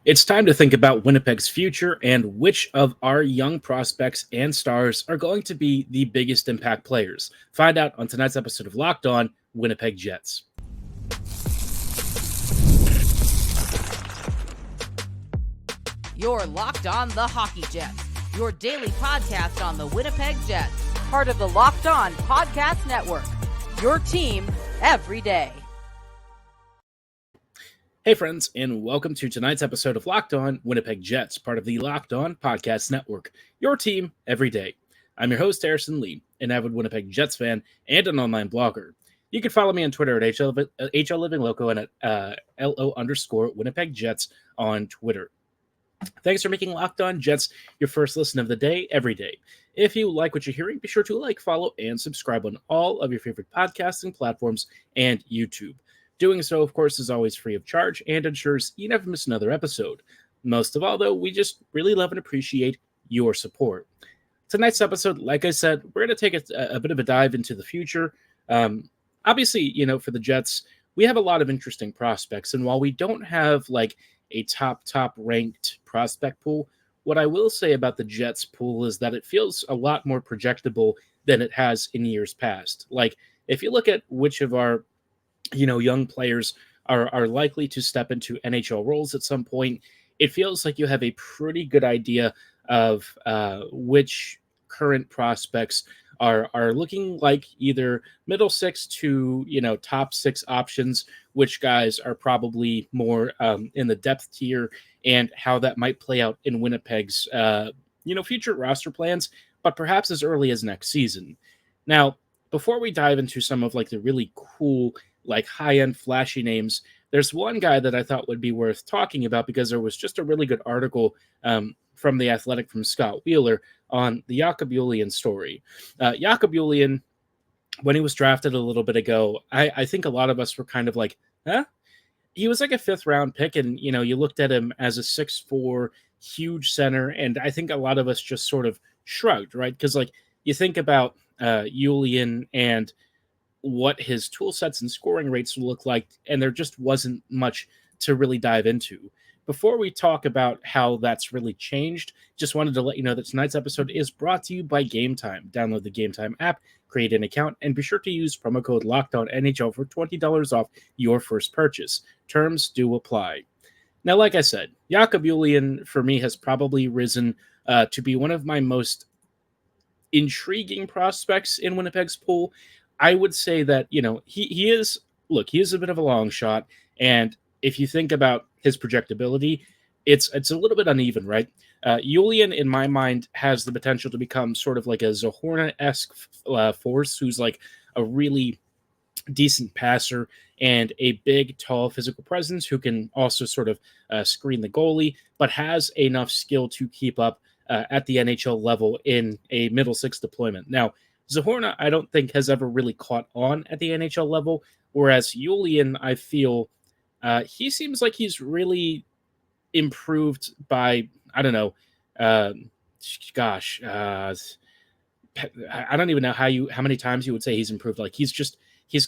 It's time to think about Winnipeg's future and which of our young prospects and stars are going to be the biggest impact players. Find out on tonight's episode of Locked On Winnipeg Jets. You're Locked On the Hockey Jets, your daily podcast on the Winnipeg Jets, part of the Locked On Podcast Network, your team every day. Hey friends, and welcome to tonight's episode of Locked On Winnipeg Jets, part of the Locked On Podcast Network, your team every day. I'm your host, Harrison Lee, an avid Winnipeg Jets fan and an online blogger. You can follow me on Twitter at HLLivingLoco and at LO_Winnipeg Jets on Twitter. Thanks for making Locked On Jets your first listen of the day every day. If you like what you're hearing, be sure to like, follow, and subscribe on all of your favorite podcasting platforms and YouTube. Doing so, of course, is always free of charge and ensures you never miss another episode. Most of all, though, we just really love and appreciate your support. Tonight's episode, like I said, we're going to take a bit of a dive into the future. Obviously, for the Jets, we have a lot of interesting prospects. And while we don't have like a top ranked prospect pool, what I will say about the Jets pool is that it feels a lot more projectable than it has in years past. Like, if you look at which of our young players are likely to step into NHL roles at some point, it feels like you have a pretty good idea of which current prospects are looking like either middle six to top six options, which guys are probably more in the depth tier, and how that might play out in Winnipeg's future roster plans, but perhaps as early as next season. Now, before we dive into some of like the really cool, like high-end flashy names, there's one guy that I thought would be worth talking about because there was just a really good article from The Athletic from Scott Wheeler on the Jacob Julien story. Jacob Julien, when he was drafted a little bit ago, I think a lot of us were kind of like, huh? He was like a fifth-round pick, and, you looked at him as a 6'4", huge center, and I think a lot of us just sort of shrugged, right? Because, like, you think about Julian and what his tool sets and scoring rates look like, and there just wasn't much to really dive into. Before we talk about how that's really changed, just wanted to let you know that tonight's episode is brought to you by Gametime. Download the Gametime app, create an account, and be sure to use promo code LOCKEDONNHL for $20 off your first purchase. Terms do apply. Now, like I said, Jacob Julien, for me, has probably risen to be one of my most intriguing prospects in Winnipeg's pool. I would say that, he is a bit of a long shot. And if you think about his projectability, it's a little bit uneven, right? Julian, in my mind, has the potential to become sort of like a Zohorna-esque force who's like a really decent passer and a big, tall, physical presence who can also sort of screen the goalie, but has enough skill to keep up at the NHL level in a middle six deployment. Now, Zohorna, I don't think, has ever really caught on at the NHL level, whereas Julian, I feel, he seems like he's really improved by, I don't know, I don't even know how many times you would say he's improved. Like, he's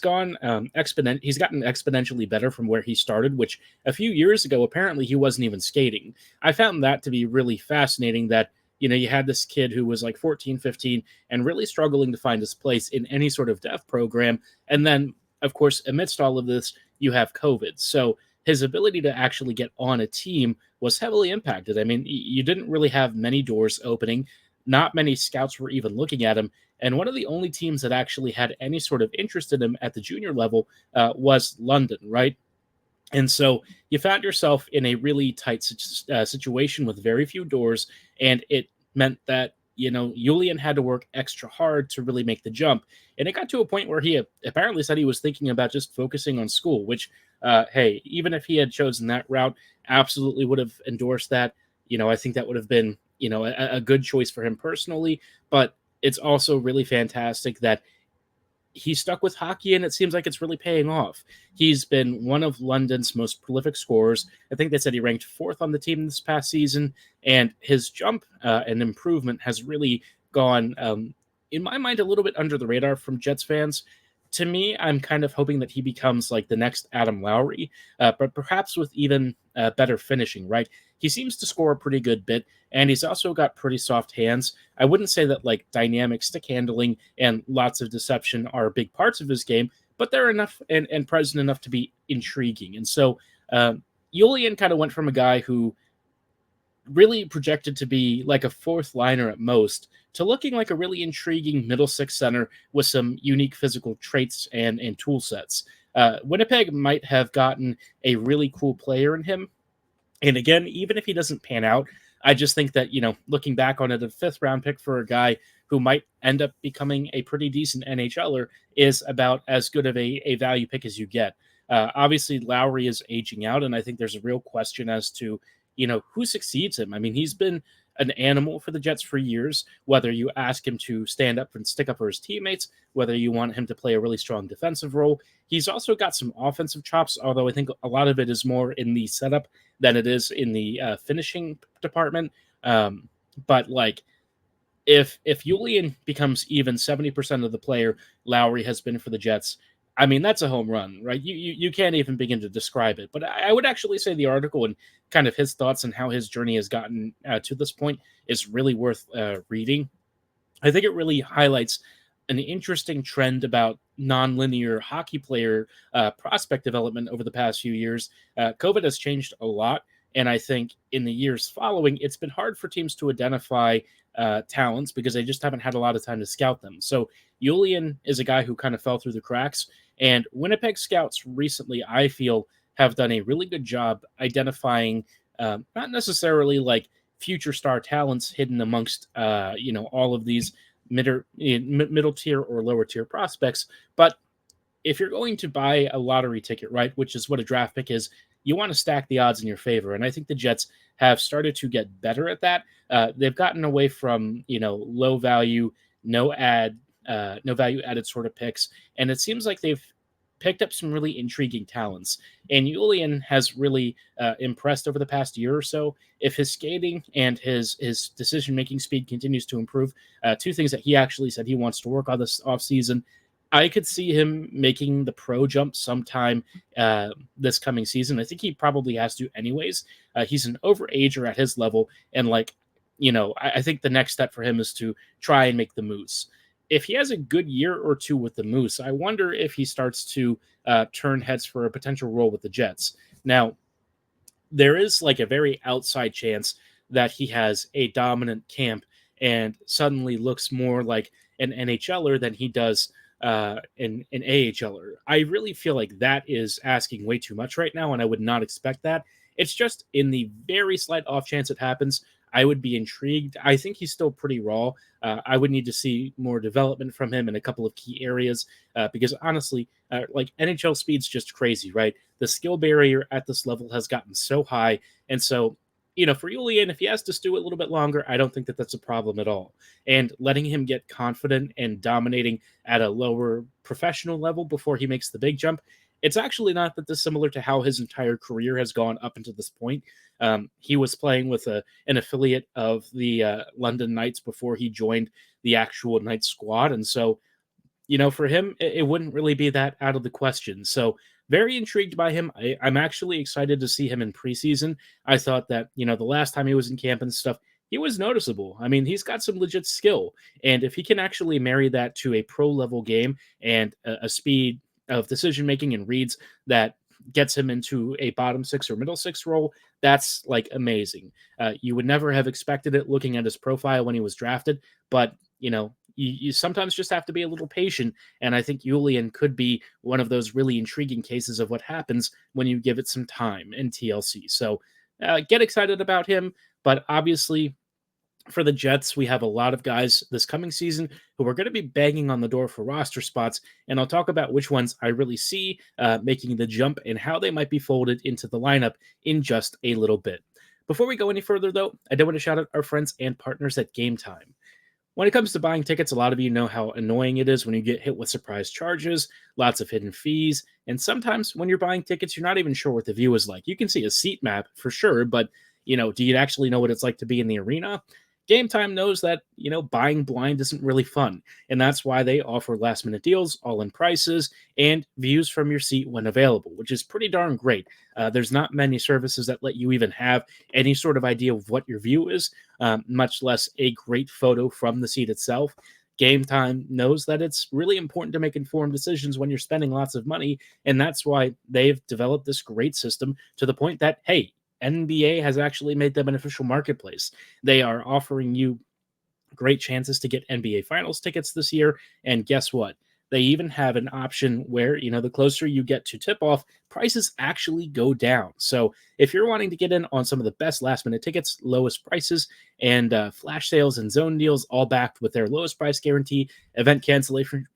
gotten exponentially better from where he started, which a few years ago, apparently he wasn't even skating. I found that to be really fascinating that, you had this kid who was like 14, 15 and really struggling to find his place in any sort of dev program. And then, of course, amidst all of this, you have COVID. So his ability to actually get on a team was heavily impacted. I mean, you didn't really have many doors opening. Not many scouts were even looking at him. And one of the only teams that actually had any sort of interest in him at the junior level was London, right? And so you found yourself in a really tight situation with very few doors, and it meant that, Julian had to work extra hard to really make the jump. And it got to a point where he apparently said he was thinking about just focusing on school, which, hey, even if he had chosen that route, absolutely would have endorsed that. I think that would have been, a good choice for him personally. But it's also really fantastic that he stuck with hockey, and it seems like it's really paying off. He's been one of London's most prolific scorers. I think they said he ranked 4th on the team this past season, and his jump and improvement has really gone, in my mind, a little bit under the radar from Jets fans. to me, I'm kind of hoping that he becomes like the next Adam Lowry, but perhaps with even better finishing, right? He seems to score a pretty good bit, and he's also got pretty soft hands. I wouldn't say that like dynamic stick handling and lots of deception are big parts of his game, but they're enough and present enough to be intriguing. And so Julian kind of went from a guy who really projected to be like a fourth liner at most to looking like a really intriguing middle six center with some unique physical traits and tool sets. Winnipeg might have gotten a really cool player in him. And again, even if he doesn't pan out, I just think that, looking back on it, a fifth round pick for a guy who might end up becoming a pretty decent NHLer is about as good of a value pick as you get. Obviously, Lowry is aging out, and I think there's a real question as to, who succeeds him. I mean, he's been an animal for the Jets for years, whether you ask him to stand up and stick up for his teammates, whether you want him to play a really strong defensive role. He's also got some offensive chops, although I think a lot of it is more in the setup than it is in the finishing department. But like, if Julian becomes even 70% of the player Lowry has been for the Jets, I mean, that's a home run, right? You can't even begin to describe it. But I would actually say the article and kind of his thoughts on how his journey has gotten to this point is really worth reading. I think it really highlights an interesting trend about nonlinear hockey player prospect development over the past few years. COVID has changed a lot. And I think in the years following, it's been hard for teams to identify talents because they just haven't had a lot of time to scout them. So Julian is a guy who kind of fell through the cracks. And Winnipeg scouts recently, I feel, have done a really good job identifying not necessarily like future star talents hidden amongst, all of these middle tier or lower tier prospects. But if you're going to buy a lottery ticket, right, which is what a draft pick is, you want to stack the odds in your favor. And I think the Jets have started to get better at that. They've gotten away from, low value, no value added sort of picks. And it seems like they've picked up some really intriguing talents. And Julian has really impressed over the past year or so. If his skating and his decision-making speed continues to improve, two things that he actually said he wants to work on this offseason, I could see him making the pro jump sometime this coming season. I think he probably has to anyways. He's an overager at his level. And I think the next step for him is to try and make the Moose. If he has a good year or two with the Moose, I wonder if he starts to turn heads for a potential role with the Jets. Now, there is like a very outside chance that he has a dominant camp and suddenly looks more like an NHLer than he does an AHLer. I really feel like that is asking way too much right now, and I would not expect that. It's just in the very slight off chance it happens, I would be intrigued. I think he's still pretty raw. I would need to see more development from him in a couple of key areas because honestly, like NHL speed's just crazy, right? The skill barrier at this level has gotten so high. And so, for Julian, if he has to stew it a little bit longer, I don't think that that's a problem at all. And letting him get confident and dominating at a lower professional level before he makes the big jump, it's actually not that dissimilar to how his entire career has gone up until this point. He was playing with an affiliate of the London Knights before he joined the actual Knights squad. And so, for him, it wouldn't really be that out of the question. So very intrigued by him. I'm actually excited to see him in preseason. I thought that, the last time he was in camp and stuff, he was noticeable. I mean, he's got some legit skill. And if he can actually marry that to a pro level game and a speed of decision-making and reads that gets him into a bottom six or middle six role, that's like amazing. You would never have expected it looking at his profile when he was drafted, but you sometimes just have to be a little patient. And I think Julian could be one of those really intriguing cases of what happens when you give it some time in TLC. So get excited about him. But obviously, for the Jets, we have a lot of guys this coming season who are going to be banging on the door for roster spots, and I'll talk about which ones I really see making the jump and how they might be folded into the lineup in just a little bit. Before we go any further, though, I do want to shout out our friends and partners at Gametime. When it comes to buying tickets, a lot of you know how annoying it is when you get hit with surprise charges, lots of hidden fees, and sometimes when you're buying tickets, you're not even sure what the view is like. You can see a seat map for sure, but do you actually know what it's like to be in the arena? Gametime knows that, buying blind isn't really fun, and that's why they offer last-minute deals, all-in prices, and views from your seat when available, which is pretty darn great. There's not many services that let you even have any sort of idea of what your view is, much less a great photo from the seat itself. Gametime knows that it's really important to make informed decisions when you're spending lots of money, and that's why they've developed this great system to the point that, hey, NBA has actually made them an official marketplace. They are offering you great chances to get NBA Finals tickets this year, and guess what? They even have an option where, the closer you get to tip-off, prices actually go down. So if you're wanting to get in on some of the best last-minute tickets, lowest prices, and flash sales and zone deals, all backed with their lowest price guarantee, event cancellation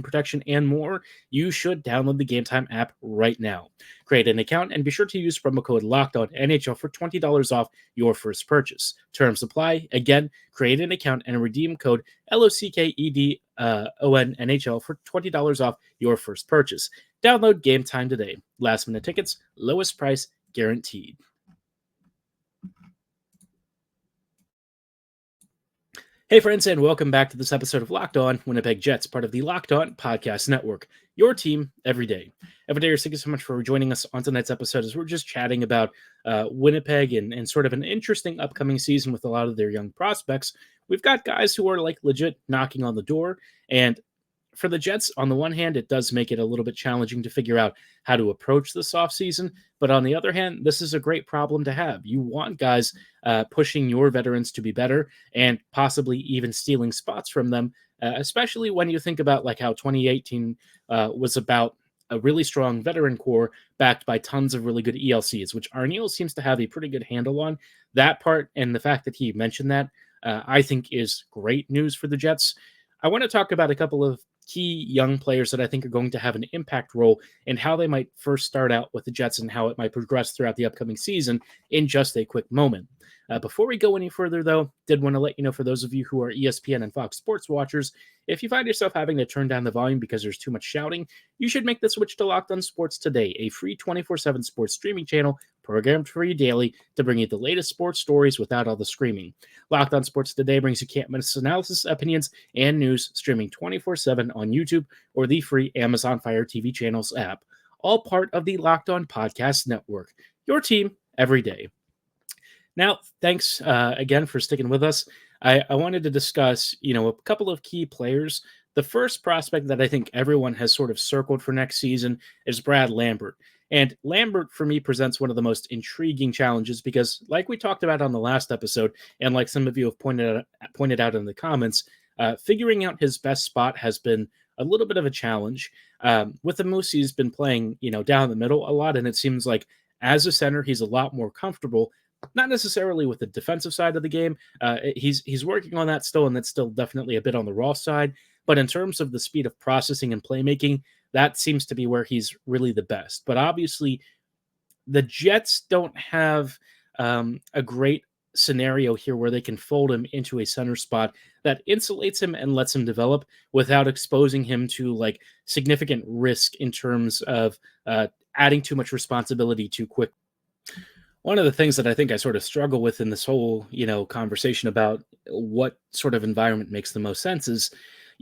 protection, and more, you should download the Gametime app right now. Create an account and be sure to use promo code LOCKEDONNHL for $20 off your first purchase. Terms apply. Again, create an account and redeem code LOCKEDONNHL for $20 off your first purchase. Download Gametime today. Last minute tickets, lowest price guaranteed. Hey friends, and welcome back to this episode of Locked On Winnipeg Jets, part of the Locked On Podcast Network, your team every day. Thank you so much for joining us on tonight's episode as we're just chatting about Winnipeg and sort of an interesting upcoming season with a lot of their young prospects. We've got guys who are legit knocking on the door, and for the Jets, on the one hand, it does make it a little bit challenging to figure out how to approach this offseason. But on the other hand, this is a great problem to have. You want guys pushing your veterans to be better and possibly even stealing spots from them, especially when you think about how 2018 was about a really strong veteran core backed by tons of really good ELCs, which Arniel seems to have a pretty good handle on. That part, and the fact that he mentioned that, I think is great news for the Jets. I want to talk about a couple of key young players that I think are going to have an impact role and how they might first start out with the Jets and how it might progress throughout the upcoming season in just a quick moment. Before we go any further, though, did want to let you know, for those of you who are ESPN and Fox Sports watchers, if you find yourself having to turn down the volume because there's too much shouting, you should make the switch to Locked On Sports today, a free 24/7 sports streaming channel programmed for you daily to bring you the latest sports stories without all the screaming. Locked On Sports Today brings you can't-miss analysis, opinions, and news streaming 24/7 on YouTube or the free Amazon Fire TV channels app, all part of the Locked On Podcast Network, your team every day. Now, thanks again for sticking with us. I wanted to discuss, a couple of key players. The first prospect that I think everyone has sort of circled for next season is Brad Lambert. And Lambert, for me, presents one of the most intriguing challenges because, like we talked about on the last episode, and like some of you have pointed out in the comments, figuring out his best spot has been a little bit of a challenge. With the Moose, he's been playing, down the middle a lot, and it seems like as a center, he's a lot more comfortable. Not necessarily with the defensive side of the game. He's working on that still, and that's still definitely a bit on the raw side. But in terms of the speed of processing and playmaking, that seems to be where he's really the best. But obviously, the Jets don't have a great scenario here where they can fold him into a center spot that insulates him and lets him develop without exposing him to significant risk in terms of adding too much responsibility too quick. One of the things that I think I sort of struggle with in this whole, conversation about what sort of environment makes the most sense is,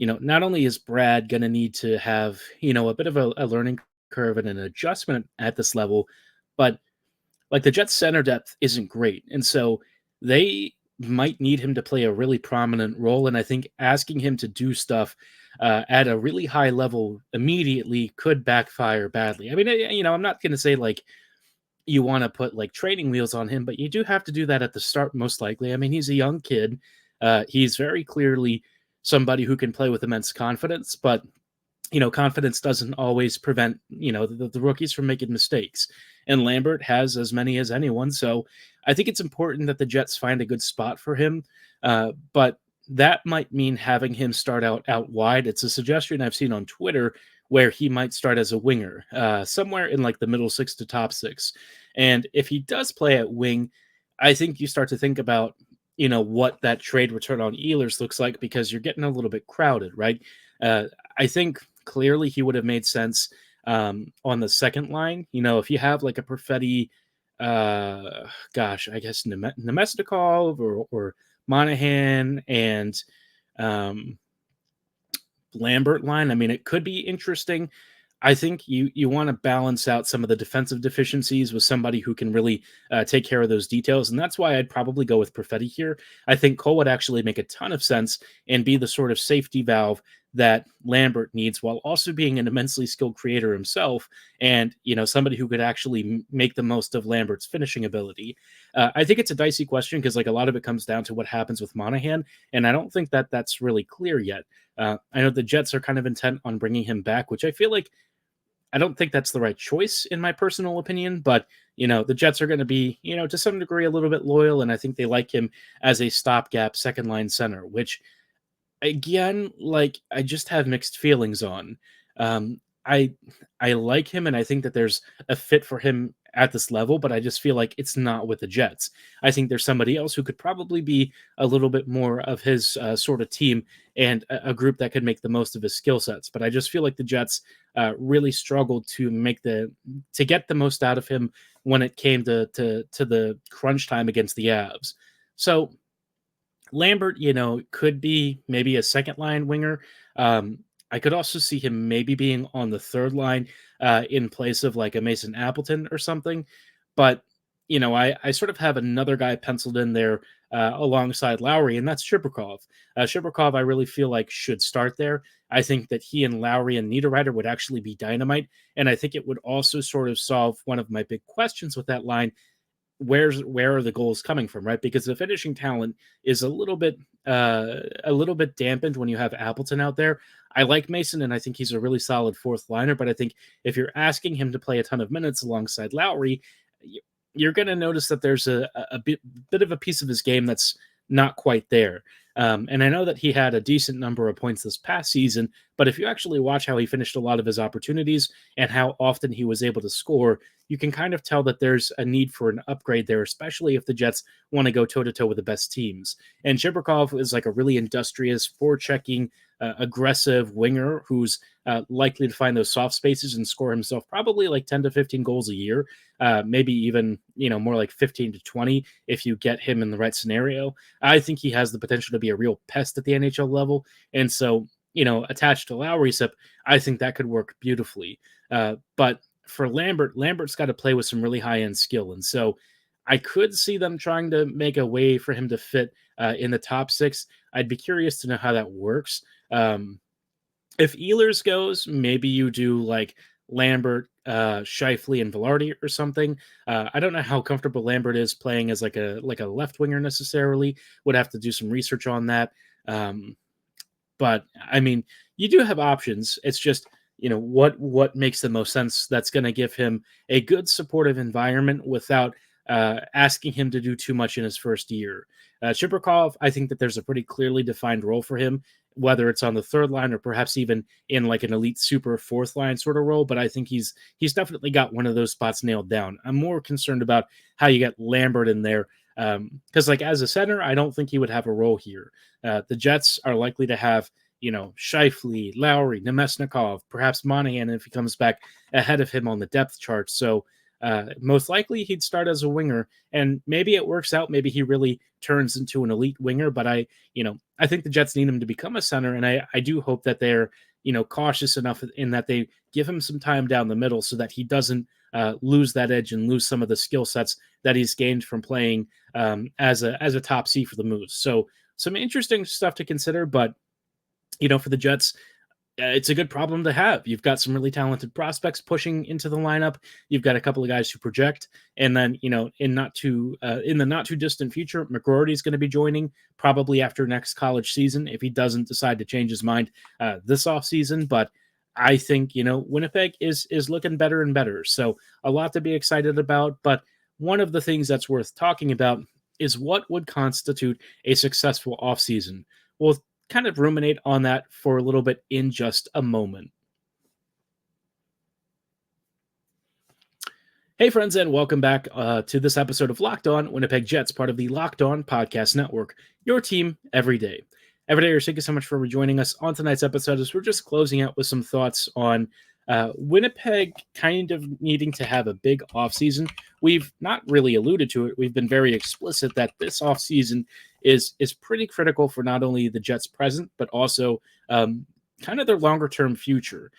not only is Brad going to need to have, a bit of a learning curve and an adjustment at this level, but the Jets center depth isn't great. And so they might need him to play a really prominent role. And I think asking him to do stuff at a really high level immediately could backfire badly. I mean, I'm not going to say you want to put training wheels on him, but you do have to do that at the start, most likely. I mean, he's a young kid. He's very clearly somebody who can play with immense confidence, but confidence doesn't always prevent, the rookies from making mistakes. And Lambert has as many as anyone. So I think it's important that the Jets find a good spot for him. But that might mean having him start out wide. It's a suggestion I've seen on Twitter where he might start as a winger, somewhere in the middle six to top six. And if he does play at wing, I think you start to think about, what that trade return on Ehlers looks like, because you're getting a little bit crowded, right? I think clearly he would have made sense on the second line. If you have a Perfetti, I guess Nemestikov or Monahan and Lambert line, I mean, it could be interesting. I think you want to balance out some of the defensive deficiencies with somebody who can really take care of those details, and that's why I'd probably go with Perfetti here. I think Cole would actually make a ton of sense and be the sort of safety valve that Lambert needs, while also being an immensely skilled creator himself, and somebody who could actually make the most of Lambert's finishing ability. I think it's a dicey question because a lot of it comes down to what happens with Monahan, and I don't think that that's really clear yet. I know the Jets are kind of intent on bringing him back, which I feel like I don't think that's the right choice in my personal opinion, but the Jets are going to be, to some degree a little bit loyal, and I think they like him as a stopgap second line center, which again, I just have mixed feelings on. I like him, and I think that there's a fit for him at this level, but I just feel like it's not with the Jets. I think there's somebody else who could probably be a little bit more of his sort of team and a group that could make the most of his skill sets. But I just feel like the Jets really struggled to get the most out of him when it came to the crunch time against the Avs. So Lambert, could be maybe a second line winger. I could also see him maybe being on the third line in place of a Mason Appleton or something. But, I sort of have another guy penciled in there alongside Lowry, and that's Chibrikov. Chibrikov, I really feel like should start there. I think that he and Lowry and Niederreiter would actually be dynamite. And I think it would also sort of solve one of my big questions with that line. Where are the goals coming from, right? Because the finishing talent is a little bit dampened when you have Appleton out there. I like Mason, and I think he's a really solid fourth liner, but I think if you're asking him to play a ton of minutes alongside Lowry, you're going to notice that there's a bit of a piece of his game that's not quite there. And I know that he had a decent number of points this past season, but if you actually watch how he finished a lot of his opportunities and how often he was able to score, you can kind of tell that there's a need for an upgrade there, especially if the Jets want to go toe-to-toe with the best teams. And Chibrikov is a really industrious, forechecking, aggressive winger who's likely to find those soft spaces and score himself probably 10 to 15 goals a year, maybe even more like 15 to 20 if you get him in the right scenario. I think he has the potential to be a real pest at the NHL level, and so attached to Lowry's hip, I think that could work beautifully. But for Lambert's got to play with some really high-end skill, and so I could see them trying to make a way for him to fit in the top six. I'd be curious to know how that works. If Ehlers goes, maybe you do Lambert, Scheifele, and Velarde or something. I don't know how comfortable Lambert is playing as a left winger necessarily. Would have to do some research on that. But I mean, you do have options. It's just what makes the most sense. That's going to give him a good supportive environment without asking him to do too much in his first year. Chibrikov, I think that there's a pretty clearly defined role for him, whether it's on the third line or perhaps even in an elite super fourth line sort of role. But I think he's definitely got one of those spots nailed down. I'm more concerned about how you get Lambert in there. Because as a center, I don't think he would have a role here. The Jets are likely to have, Scheifele, Lowry, Nemesnikov, perhaps Monahan if he comes back ahead of him on the depth chart. So most likely he'd start as a winger, and maybe it works out. Maybe he really turns into an elite winger, but I think the Jets need him to become a center, and I do hope that they're, cautious enough in that they give him some time down the middle so that he doesn't lose that edge and lose some of the skill sets that he's gained from playing as a top C for the Moose. So some interesting stuff to consider, but for the Jets, it's a good problem to have. You've got some really talented prospects pushing into the lineup. You've got a couple of guys who project, and then in the not too distant future, McGroarty is going to be joining probably after next college season if he doesn't decide to change his mind this offseason. But I think Winnipeg is looking better and better. So a lot to be excited about. But one of the things that's worth talking about is what would constitute a successful offseason. We'll kind of ruminate on that for a little bit in just a moment. Hey friends, and welcome back to this episode of Locked On Winnipeg Jets, part of the Locked On Podcast Network, your team every day. Everydayers, thank you so much for rejoining us on tonight's episode as we're just closing out with some thoughts on Winnipeg kind of needing to have a big offseason. We've not really alluded to it. We've been very explicit that this offseason is pretty critical for not only the Jets' present, but also kind of their longer-term future.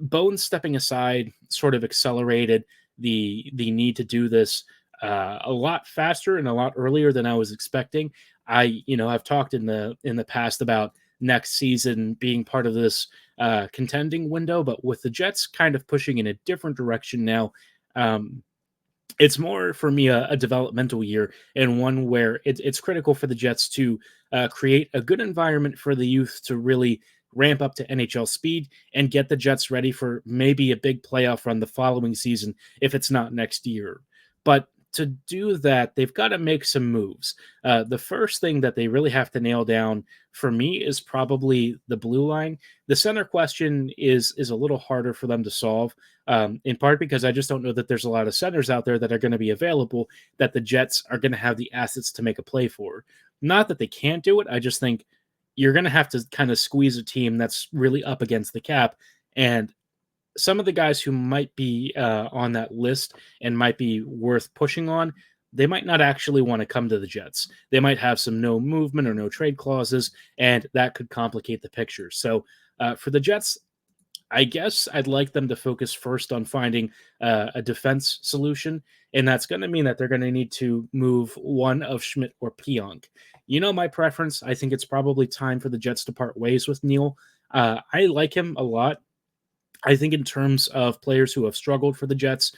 Bones stepping aside sort of accelerated the need to do this a lot faster and a lot earlier than I was expecting. I've talked in the past about next season being part of this contending window, but with the Jets kind of pushing in a different direction now, it's more for me a developmental year, and one where it's critical for the Jets to create a good environment for the youth to really ramp up to NHL speed and get the Jets ready for maybe a big playoff run the following season if it's not next year. But to do that, they've got to make some moves. The first thing that they really have to nail down for me is probably the blue line. The center question is a little harder for them to solve, in part because I just don't know that there's a lot of centers out there that are going to be available that the Jets are going to have the assets to make a play for. Not that they can't do it. I just think you're going to have to kind of squeeze a team that's really up against the cap. And some of the guys who might be on that list and might be worth pushing on, they might not actually want to come to the Jets. They might have some no movement or no trade clauses, and that could complicate the picture. So for the Jets, I guess I'd like them to focus first on finding a defense solution, and that's going to mean that they're going to need to move one of Schmidt or Pionk. You know my preference. I think it's probably time for the Jets to part ways with Neil. I like him a lot. I think in terms of players who have struggled for the Jets,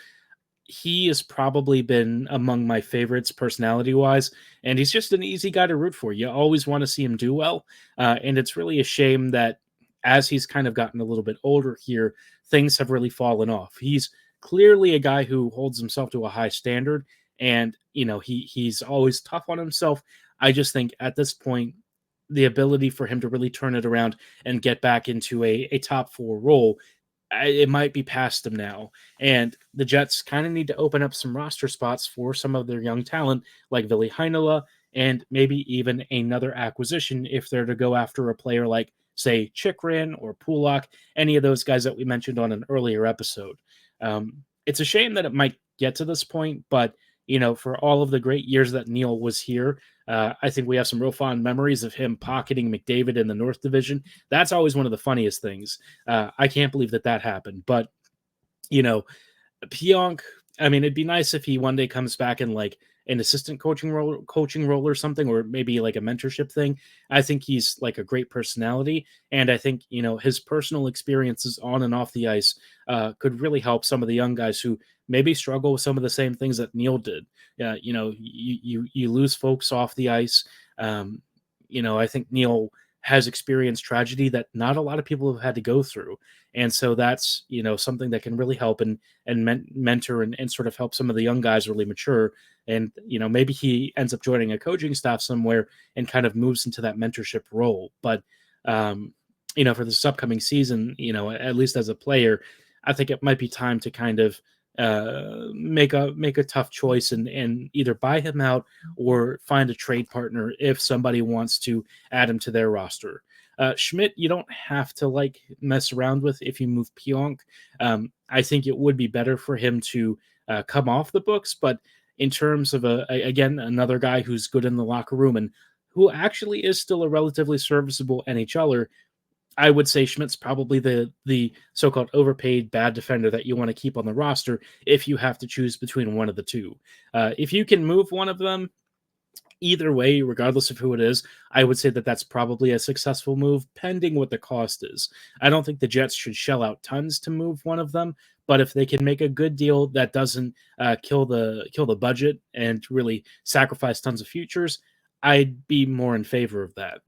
he has probably been among my favorites personality-wise, and he's just an easy guy to root for. You always want to see him do well, and it's really a shame that as he's kind of gotten a little bit older here, things have really fallen off. He's clearly a guy who holds himself to a high standard, and he's always tough on himself. I just think at this point, the ability for him to really turn it around and get back into a top four role, it might be past him now. And the Jets kind of need to open up some roster spots for some of their young talent like Ville Heinola, and maybe even another acquisition if they're to go after a player like, say, Chychrun or Pulock, any of those guys that we mentioned on an earlier episode. It's a shame that it might get to this point, but for all of the great years that Neil was here, I think we have some real fond memories of him pocketing McDavid in the North Division. That's always one of the funniest things. I can't believe that happened. But, Pionk, I mean, it'd be nice if he one day comes back in like an assistant coaching role or something, or maybe like a mentorship thing. I think he's like a great personality. And I think, his personal experiences on and off the ice could really help some of the young guys who maybe struggle with some of the same things that Neil did. You lose folks off the ice. I think Neil has experienced tragedy that not a lot of people have had to go through. And so that's, something that can really help and mentor and sort of help some of the young guys really mature. And, maybe he ends up joining a coaching staff somewhere and kind of moves into that mentorship role. But, for this upcoming season, at least as a player, I think it might be time to kind of make a tough choice and either buy him out or find a trade partner if somebody wants to add him to their roster. Schmidt, you don't have to mess around with if you move Pionk. I think it would be better for him to come off the books, but in terms of another guy who's good in the locker room and who actually is still a relatively serviceable NHLer, I would say Schmidt's probably the so-called overpaid bad defender that you want to keep on the roster if you have to choose between one of the two. If you can move one of them, either way, regardless of who it is, I would say that that's probably a successful move, pending what the cost is. I don't think the Jets should shell out tons to move one of them, but if they can make a good deal that doesn't kill the budget and really sacrifice tons of futures, I'd be more in favor of that.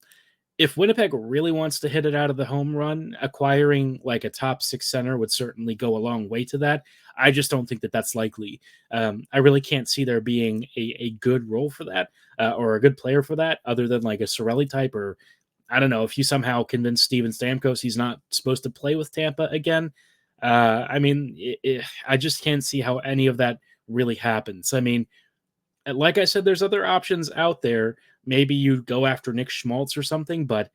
If Winnipeg really wants to hit it out of the home run, acquiring like a top six center would certainly go a long way to that. I just don't think that that's likely. I really can't see there being a good role for that or a good player for that other than like a Cirelli type, or I don't know, if you somehow convince Steven Stamkos he's not supposed to play with Tampa again. I just can't see how any of that really happens. I mean, like I said, there's other options out there. Maybe you go after Nick Schmaltz or something, but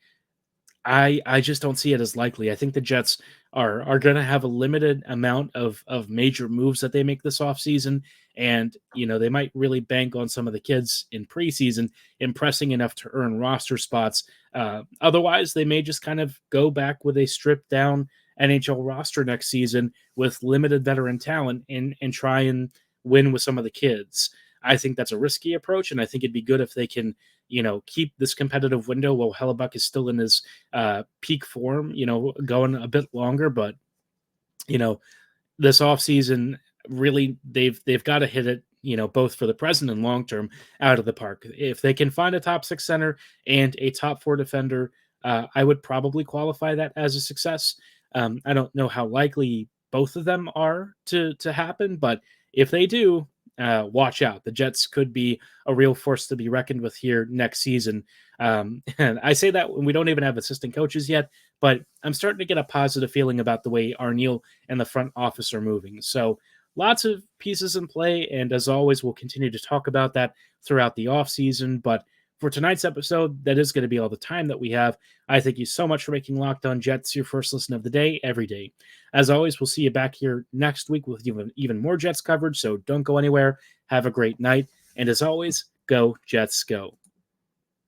I just don't see it as likely. I think the Jets are going to have a limited amount of major moves that they make this offseason. And, they might really bank on some of the kids in preseason impressing enough to earn roster spots. Otherwise, they may just kind of go back with a stripped down NHL roster next season with limited veteran talent and try and win with some of the kids. I think that's a risky approach, and I think it'd be good if they can keep this competitive window while Hellebuck is still in his peak form, going a bit longer. But, this offseason, really, they've got to hit it, both for the present and long term out of the park. If they can find a top 6 center and a top 4 defender, I would probably qualify that as a success. I don't know how likely both of them are to happen, but if they do, watch out. The Jets could be a real force to be reckoned with here next season. And I say that when we don't even have assistant coaches yet, but I'm starting to get a positive feeling about the way Arniel and the front office are moving. So lots of pieces in play. And as always, we'll continue to talk about that throughout the offseason. But for tonight's episode, that is going to be all the time that we have. I thank you so much for making Locked On Jets your first listen of the day every day. As always, we'll see you back here next week with even more Jets coverage, so don't go anywhere. Have a great night. And as always, go Jets, go.